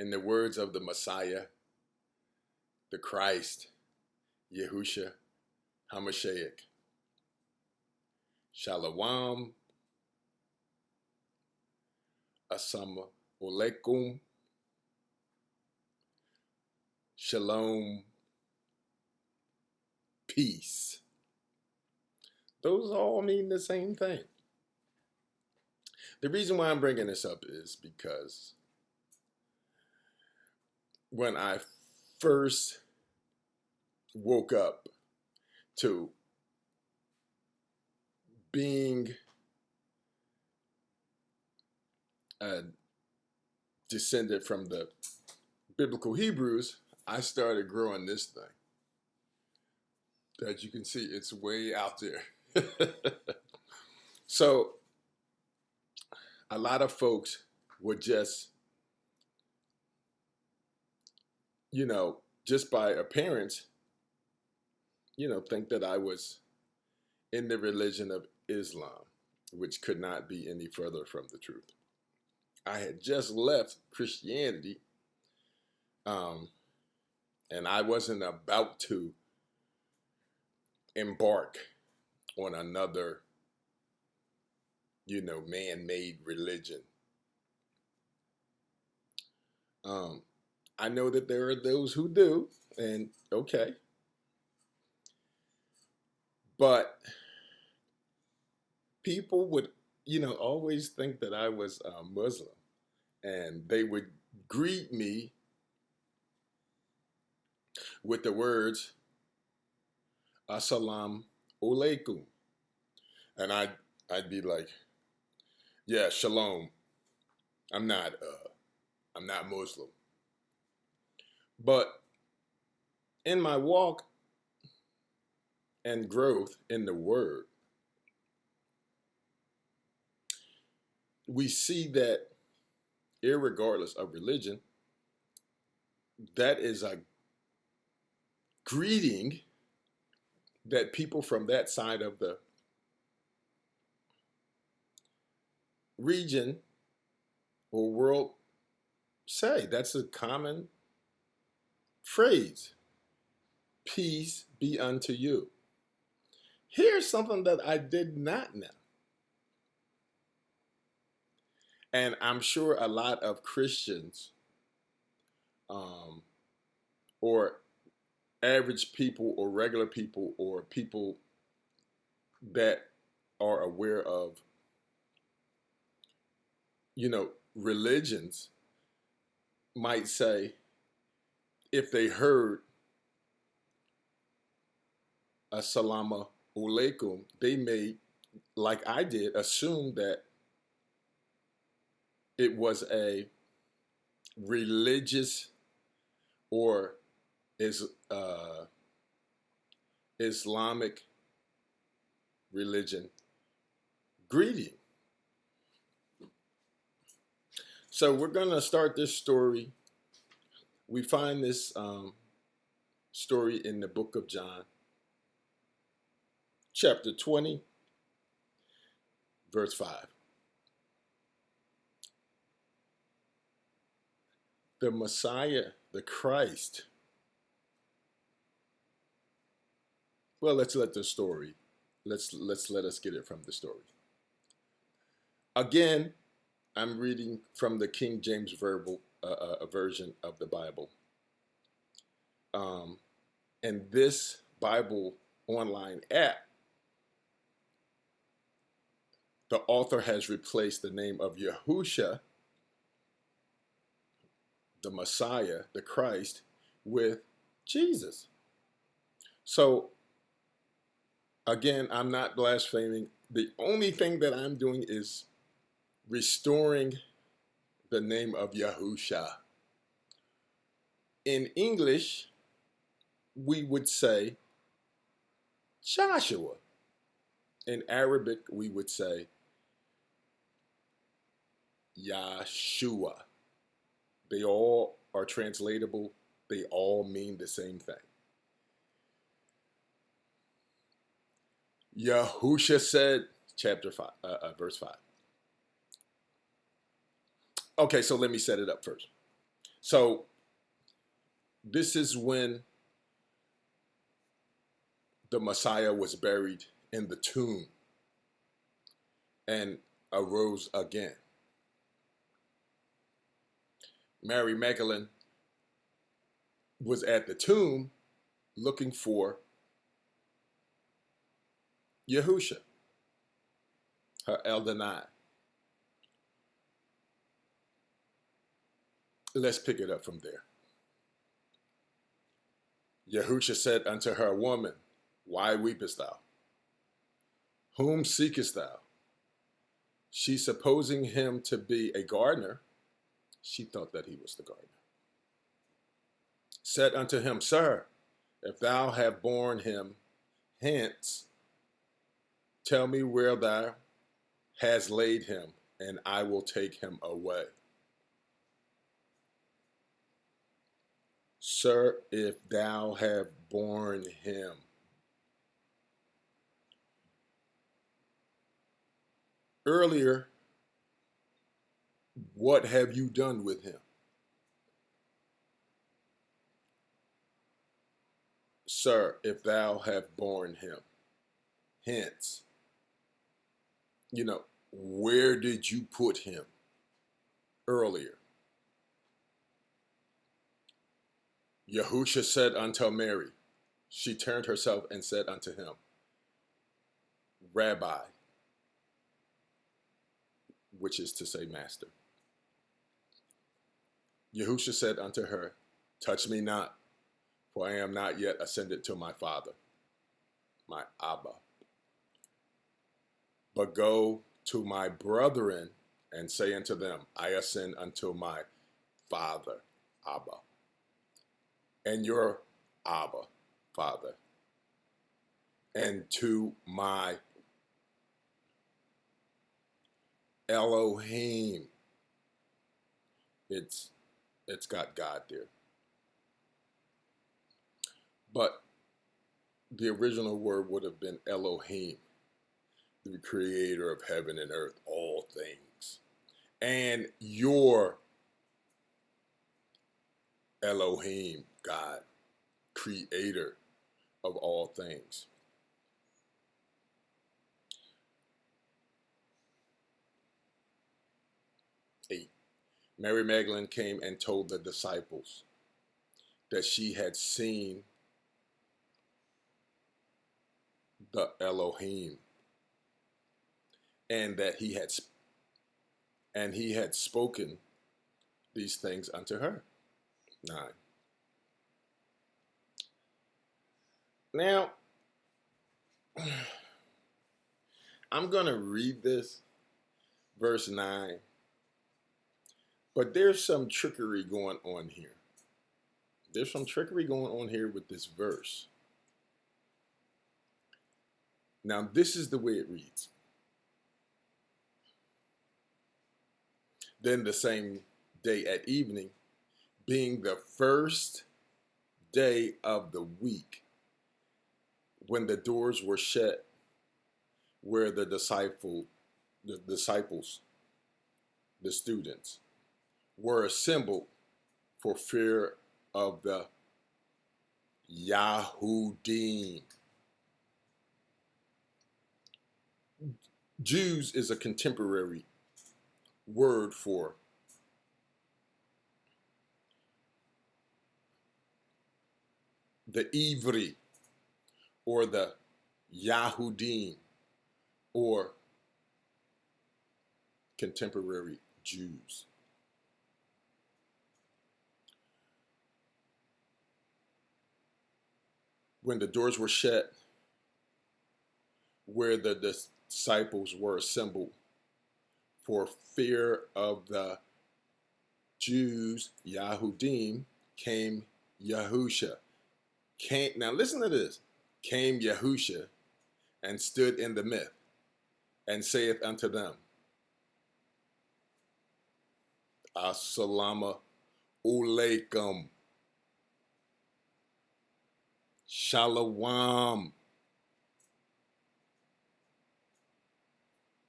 In the words of the Messiah, the Christ, Yahusha HaMashiach, Shalom, Assalamu alaikum, Shalom, peace. Those all mean the same thing. The reason why I'm bringing this up is because when I first woke up to being a descendant from the biblical Hebrews, I started growing this thing. As you can see, it's way out there. So a lot of folks would just, just by appearance, think that I was in the religion of Islam, which could not be any further from the truth. I had just left Christianity, and I wasn't about to embark on another, man-made religion. I know that there are those who do, and okay. But people would, always think that I was a Muslim, and they would greet me with the words, Assalamu alaikum. And I'd be like, yeah, shalom. I'm not Muslim. But in my walk and growth in the word, we see that irregardless of religion, that is a greeting that people from that side of the region or world say. That's a common phrase. Peace be unto you. Here's something that I did not know. And I'm sure a lot of Christians or average people or regular people or people that are aware of, religions might say, if they heard Assalamu alaikum, they may, like I did, assume that it was a religious or Islamic religion greeting. So we're going to start this story. We find this story in the book of John, chapter 20, verse 5. The Messiah, the Christ. Well, let's let the story. Let us get it from the story. Again, I'm reading from the King James verbal version of the Bible. And this Bible online app, the author has replaced the name of Yahusha, the Messiah, the Christ, with Jesus. So, again, I'm not blaspheming. The only thing that I'm doing is restoring the name of Yahusha. In English, we would say Joshua. In Arabic, we would say Yahshua. They all are translatable. They all mean the same thing. Yahusha said, chapter 5, verse 5. Okay, so let me set it up first. So this is when the Messiah was buried in the tomb and arose again. Mary Magdalene was at the tomb looking for Yahusha, her elder nine. Let's pick it up from there. Yahusha said unto her, Woman, why weepest thou? Whom seekest thou? She, supposing him to be a gardener, she thought that he was the gardener, said unto him, Sir, if thou have borne him hence, tell me where thou hast laid him, and I will take him away. Sir, if thou have borne him. Earlier, what have you done with him? Sir, if thou have borne him hence. Where did you put him earlier? Yahusha said unto Mary, she turned herself and said unto him, Rabbi, which is to say, Master. Yahusha said unto her, Touch me not, for I am not yet ascended to my Father, my Abba. But go to my brethren and say unto them, I ascend unto my Father, Abba, and your Abba, Father, and to my Elohim. It's got God there. But the original word would have been Elohim, the creator of heaven and earth, all things. And your Elohim, God, creator of all things. Mary Magdalene came and told the disciples that she had seen the Elohim, and that he had spoken these things unto her. 9. Now, I'm going to read this, verse 9, but there's some trickery going on here. There's some trickery going on here with this verse. Now, this is the way it reads. Then the same day at evening, being the first day of the week, when the doors were shut, where the students, were assembled for fear of the Yahudim. Jews is a contemporary word for the Ivri, or the Yahudim, or contemporary Jews. When the doors were shut, where the disciples were assembled for fear of the Jews, Yahudim, came Yahusha. Now listen to this. Came Yahusha and stood in the midst, and saith unto them, Assalamu alaikum. Shalom.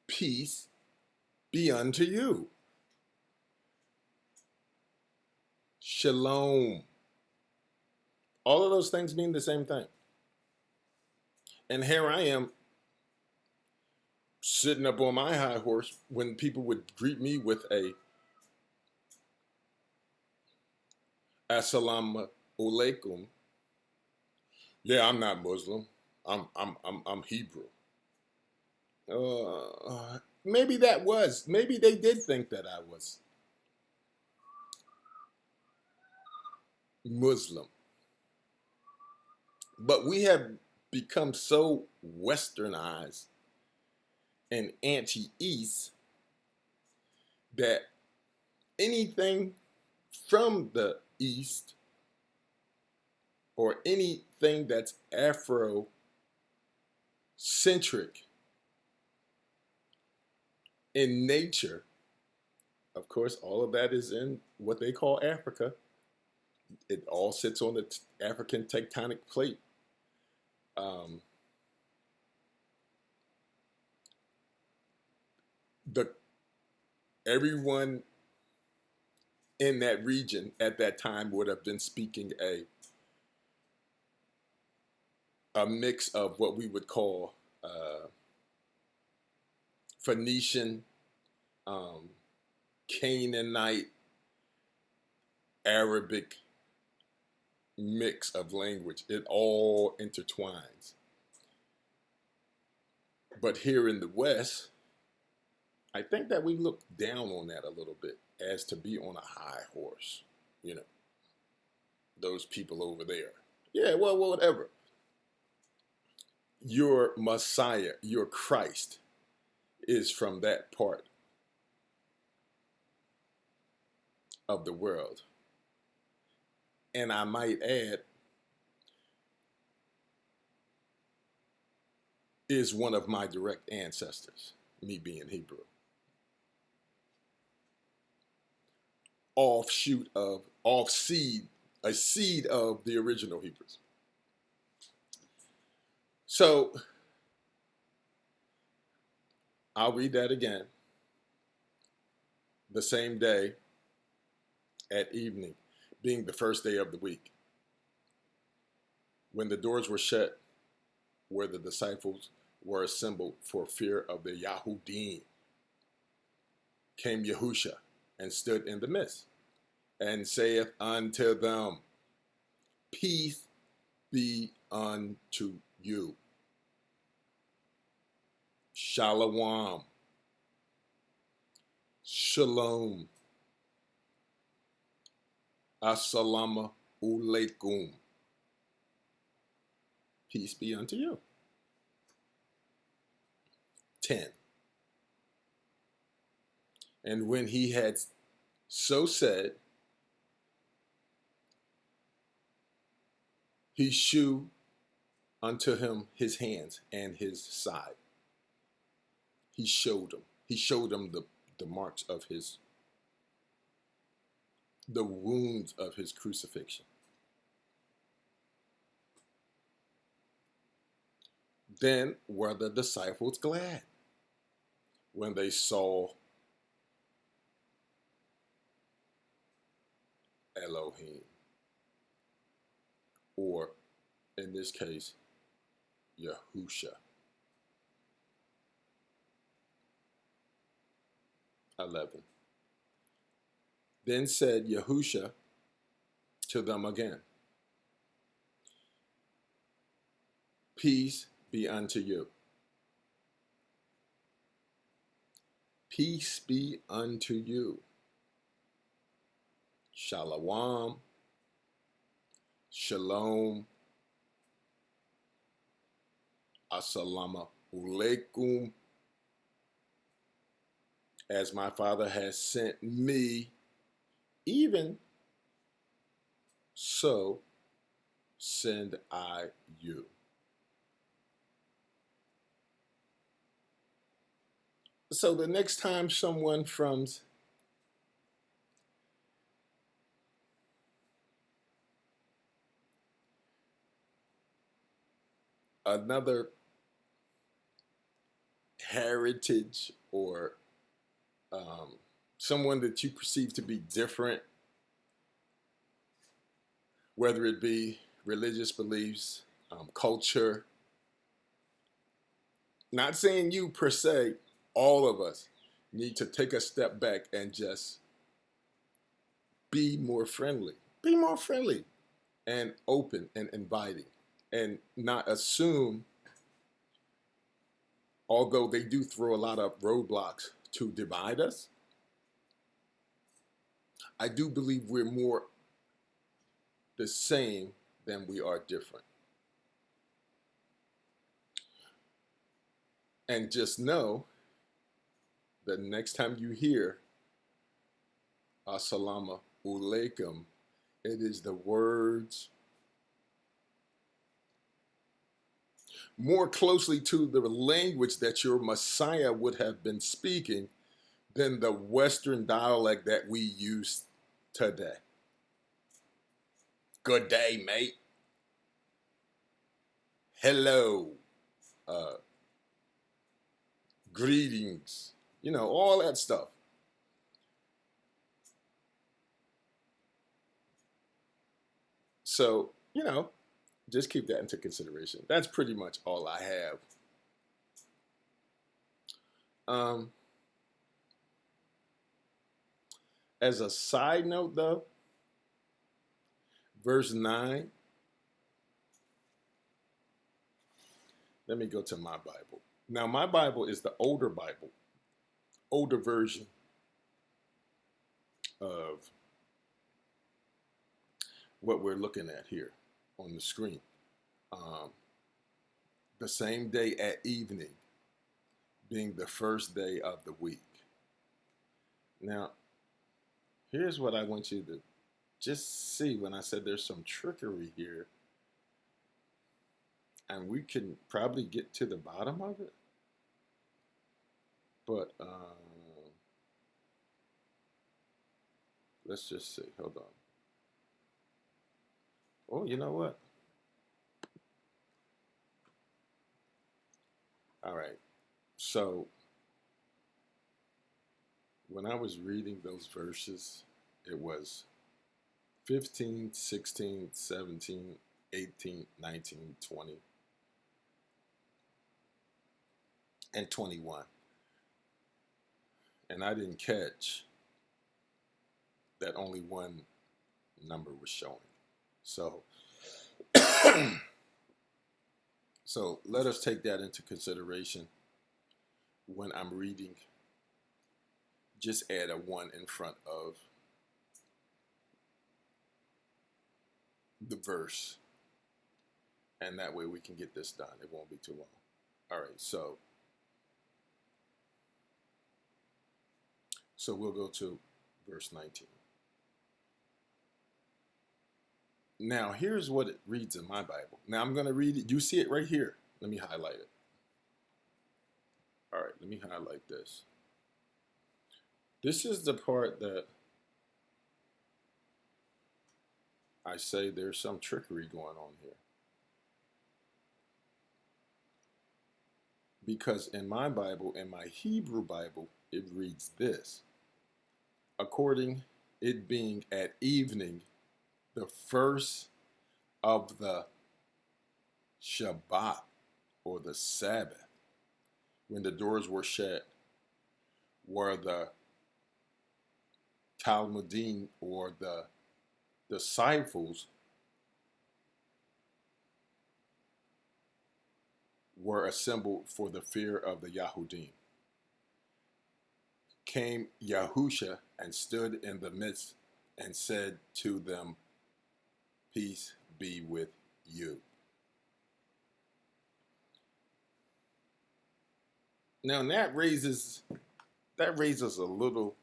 Peace be unto you. shalom. All of those things mean the same thing. And here I am sitting up on my high horse when people would greet me with a assalamu alaikum. Yeah, I'm not Muslim. I'm Hebrew. Maybe that was. Maybe they did think that I was Muslim. But we have become so westernized and anti-East that anything from the East or anything that's Afro-centric in nature, of course, all of that is in what they call Africa. It all sits on the African tectonic plate. The everyone in that region at that time would have been speaking a mix of what we would call Phoenician, Canaanite, Arabic mix of language. It all intertwines. But here in the West, I think that we look down on that a little bit as to be on a high horse. You know, those people over there. Yeah, well, whatever. Your Messiah, your Christ, is from that part of the world. And I might add, is one of my direct ancestors, me being Hebrew. A seed of the original Hebrews. So I'll read that again. The same day at evening, being the first day of the week, when the doors were shut, where the disciples were assembled for fear of the Yahudim, came Yahusha and stood in the midst, and saith unto them, Peace be unto you. Shalom. Shalom. Assalamu alaikum. Peace be unto you. 10. And when he had so said, he shewed unto him his hands and his side. He showed him. He showed him the marks of the wounds of his crucifixion. Then were the disciples glad when they saw Elohim, or in this case, Yahusha. 11. Then said Yahusha to them again, Peace be unto you. Peace be unto you. Shalom. Shalom. Assalamu alaikum. As my Father has sent me, even so send I you. So the next time someone from another heritage or someone that you perceive to be different whether it be religious beliefs, culture. Not saying you per se, all of us need to take a step back and just be more friendly. Be more friendly and open and inviting, and not assume, although they do throw a lot of roadblocks to divide us. I do believe we're more the same than we are different. And just know that next time you hear Assalamu alaikum, it is the words more closely to the language that your Messiah would have been speaking than the Western dialect that we use today. Good day, mate. Hello. Greetings. You know, all that stuff. So, you know, just keep that into consideration. That's pretty much all I have. As a side note, though, verse 9, let me go to my Bible. Now, my Bible is the older Bible, older version of what we're looking at here on the screen. The same day at evening being the first day of the week. Now, here's what I want you to just see when I said there's some trickery here. And we can probably get to the bottom of it. But let's just see. Hold on. Oh, you know what? All right. So when I was reading those verses, it was 15, 16, 17, 18, 19, 20, and 21. And I didn't catch that only one number was showing. So, so let us take that into consideration when I'm reading. Just add a 1 in front of the verse. And that way we can get this done. It won't be too long. All right, so we'll go to verse 19. Now, here's what it reads in my Bible. Now, I'm going to read it. You see it right here. Let me highlight it. All right, let me highlight this. This is the part that I say there's some trickery going on here. Because in my Bible, in my Hebrew Bible, it reads this. According it being at evening, the first of the Shabbat or the Sabbath, when the doors were shut, were the Talmudim or the disciples were assembled for the fear of the Yahudim. Came Yahusha and stood in the midst and said to them, peace be with you. Now that raises a little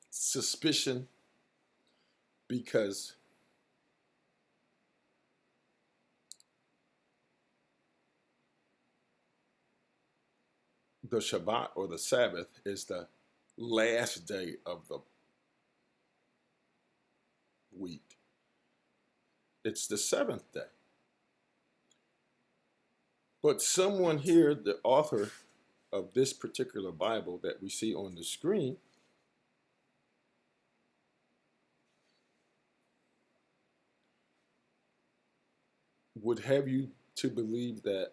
suspicion, because the Shabbat or the Sabbath is the last day of the week. It's the seventh day. But someone here, the author of this particular Bible that we see on the screen, would have you to believe that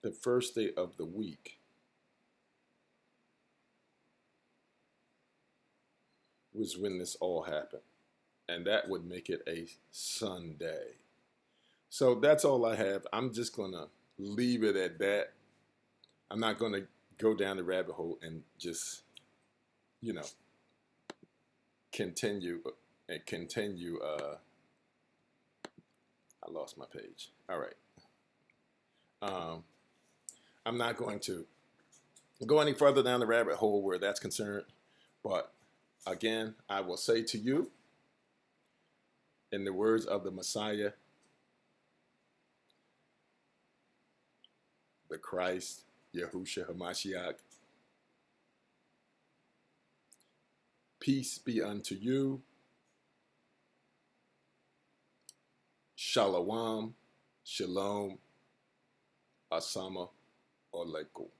the first day of the week was when this all happened. And that would make it a Sunday. So that's all I have. I'm just going to leave it at that. I'm not going to go down the rabbit hole and just, you know, continue and continue. I lost my page. All right. I'm not going to go any further down the rabbit hole where that's concerned. But again, I will say to you, in the words of the Messiah, the Christ, Yahushua HaMashiach, peace be unto you. Shalom, shalom, asama alaikum.